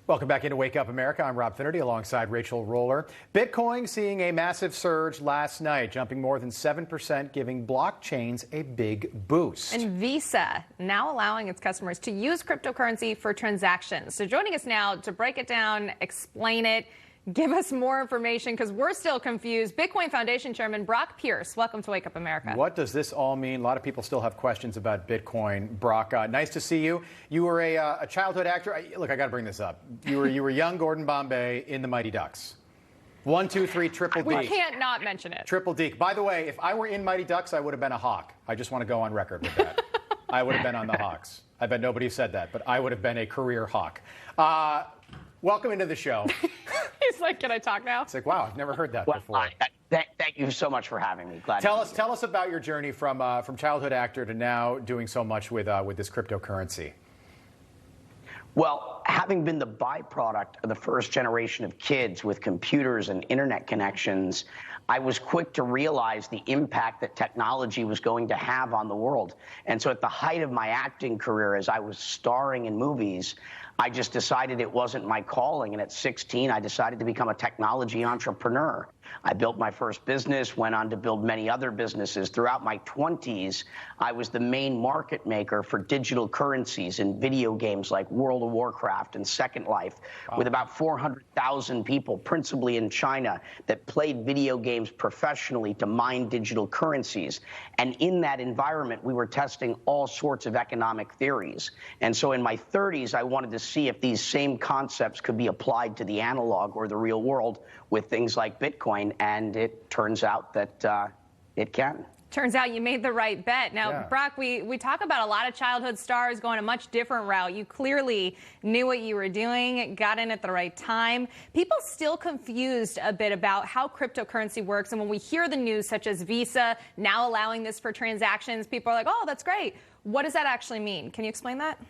Welcome back into Wake Up America. I'm Rob Finnerty alongside Rachel Roller. Bitcoin seeing a massive surge last night, jumping more than 7%, giving blockchains a big boost. And Visa now allowing its customers to use cryptocurrency for transactions. So joining us now to break it down, explain it, give us more information because we're still confused. Bitcoin Foundation Chairman Brock Pierce, welcome to Wake Up America. What does this all mean? A lot of people still have questions about Bitcoin. Brock, nice to see you. You were a childhood actor. Look, I got to bring this up. You were young Gordon Bombay in the Mighty Ducks. 1, 2, 3, triple D. We can't not mention it. Triple D. By the way, if I were in Mighty Ducks, I would have been a Hawk. I just want to go on record with that. I would have been on the Hawks. I bet nobody said that, but I would have been a career Hawk. Welcome into the show. He's like, can I talk now? It's like, wow, I've never heard that before. Thank you so much for having me. Glad tell us about your journey from childhood actor to now doing so much with this cryptocurrency. Well, having been the byproduct of the first generation of kids with computers and internet connections, I was quick to realize the impact that technology was going to have on the world. And so at the height of my acting career, as I was starring in movies, I just decided it wasn't my calling. And at 16, I decided to become a technology entrepreneur. I built my first business, went on to build many other businesses. Throughout my 20s, I was the main market maker for digital currencies in video games like World of Warcraft and Second Life, with about 400,000 people, principally in China, that played video games professionally to mine digital currencies. And in that environment, we were testing all sorts of economic theories. And so in my 30s, I wanted to see if these same concepts could be applied to the analog or the real world with things like Bitcoin, and it turns out that it can. Turns out you made the right bet. Now, Yeah. Brock, we talk about a lot of childhood stars going a much different route. You clearly knew what you were doing, got in at the right time. People still confused a bit about how cryptocurrency works. And when we hear the news such as Visa now allowing this for transactions, people are like, oh, that's great. What does that actually mean? Can you explain that?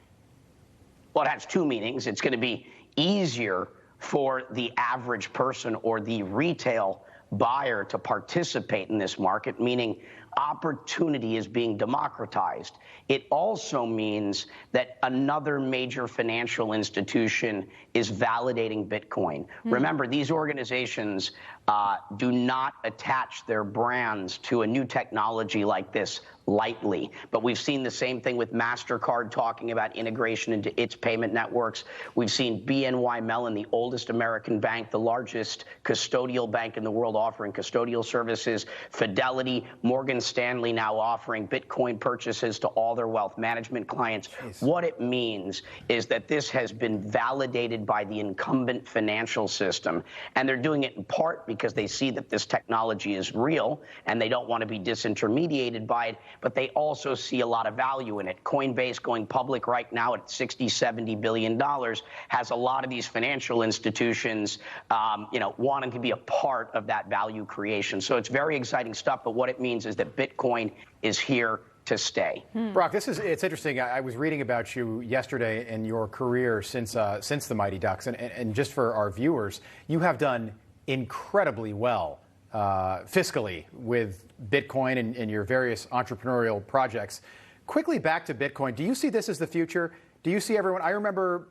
Well, it has two meanings. It's going to be easier for the average person or the retail buyer to participate in this market, meaning opportunity is being democratized. It also means that another major financial institution is validating Bitcoin. Remember, these organizations do not attach their brands to a new technology like this lightly. But we've seen the same thing with MasterCard talking about integration into its payment networks. We've seen BNY Mellon, the oldest American bank, the largest custodial bank in the world, offering custodial services. Fidelity, Morgan Stanley now offering Bitcoin purchases to all their wealth management clients. Jeez. What it means is that this has been validated by the incumbent financial system. And they're doing it in part because they see that this technology is real and they don't want to be disintermediated by it, but they also see a lot of value in it. Coinbase, going public right now at $60–70 billion, has a lot of these financial institutions wanting to be a part of that value creation. So it's very exciting stuff, but what it means is that Bitcoin is here to stay. Brock, it's interesting. I was reading about you yesterday and your career since the Mighty Ducks, and just for our viewers, you have done incredibly well fiscally with Bitcoin and your various entrepreneurial projects. Quickly back to Bitcoin, do you see this as the future? Do you see everyone? I remember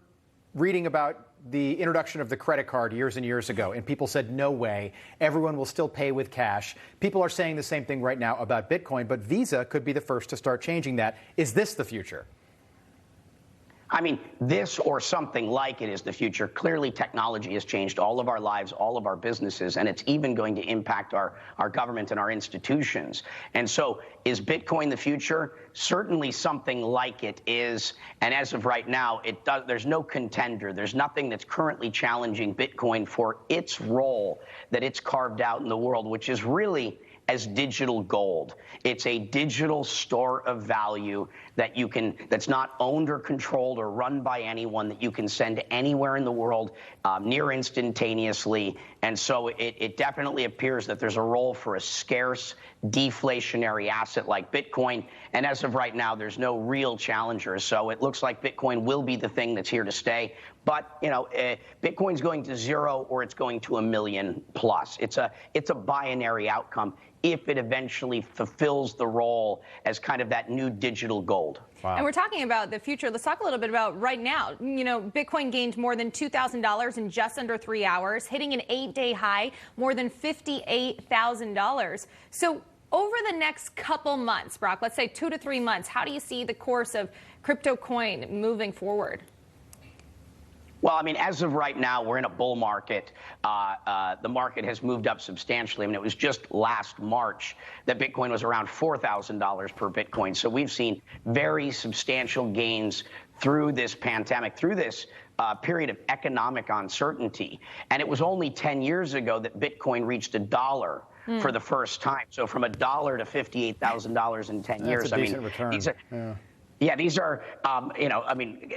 reading about the introduction of the credit card years and years ago, and people said, no way, everyone will still pay with cash. People are saying the same thing right now about Bitcoin, but Visa could be the first to start changing that. Is this the future? I mean, this or something like it is the future. Clearly, technology has changed all of our lives, all of our businesses, and it's even going to impact our government and our institutions. And so is Bitcoin the future? Certainly something like it is. And as of right now, there's no contender. There's nothing that's currently challenging Bitcoin for its role that it's carved out in the world, which is really as digital gold. It's a digital store of value that's not owned or controlled or run by anyone, that you can send anywhere in the world near instantaneously. And so it definitely appears that there's a role for a scarce, deflationary asset like Bitcoin. And as of right now, there's no real challengers. So it looks like Bitcoin will be the thing that's here to stay. But Bitcoin's going to zero or it's going to 1 million plus. It's a binary outcome if it eventually fulfills the role as kind of that new digital gold. gold. Wow. And we're talking about the future. Let's talk a little bit about right now. You know, Bitcoin gained more than $2,000 in just under 3 hours, hitting an 8-day high, more than $58,000. So over the next couple months, Brock, let's say 2 to 3 months, how do you see the course of crypto coin moving forward? Well, I mean, as of right now, we're in a bull market. The market has moved up substantially. I mean, it was just last March that Bitcoin was around $4,000 per Bitcoin. So we've seen very substantial gains through this pandemic, through this period of economic uncertainty. And it was only 10 years ago that Bitcoin reached $1 for the first time. So from $1 to $58,000 in 10 years. That's a decent return. These are,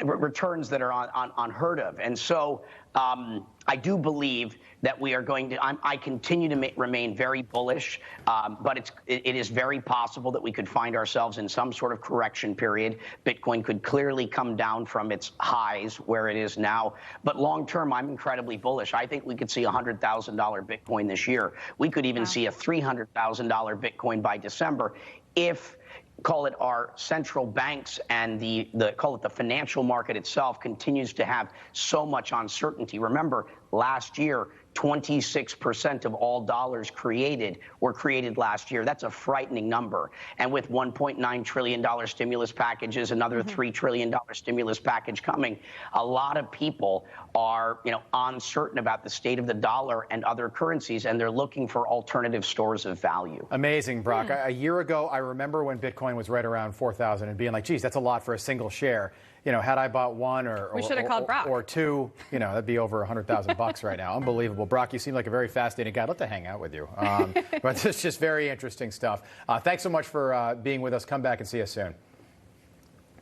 returns that are unheard of. And so I do believe that we are going to, I continue to remain very bullish, but it is very possible that we could find ourselves in some sort of correction period. Bitcoin could clearly come down from its highs where it is now. But long term, I'm incredibly bullish. I think we could see $100,000 Bitcoin this year. We could even see a $300,000 Bitcoin by December if, call it, our central banks and call it the financial market itself continues to have so much uncertainty. Remember, last year, 26% of all dollars created were created last year. That's a frightening number. And with $1.9 trillion stimulus packages, another $3 trillion stimulus package coming, a lot of people are, uncertain about the state of the dollar and other currencies, and they're looking for alternative stores of value. Amazing, Brock. A year ago, I remember when Bitcoin was right around 4,000 and being like, geez, that's a lot for a single share. Had I bought one we should have called Brock. Or two, that'd be over $100,000 right now. Unbelievable. Brock, you seem like a very fascinating guy. I'd love to hang out with you. But it's just very interesting stuff. Thanks so much for being with us. Come back and see us soon.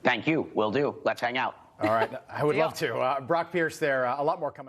Thank you. Will do. Let's hang out. All right. I would love to. Brock Pierce there. A lot more coming up.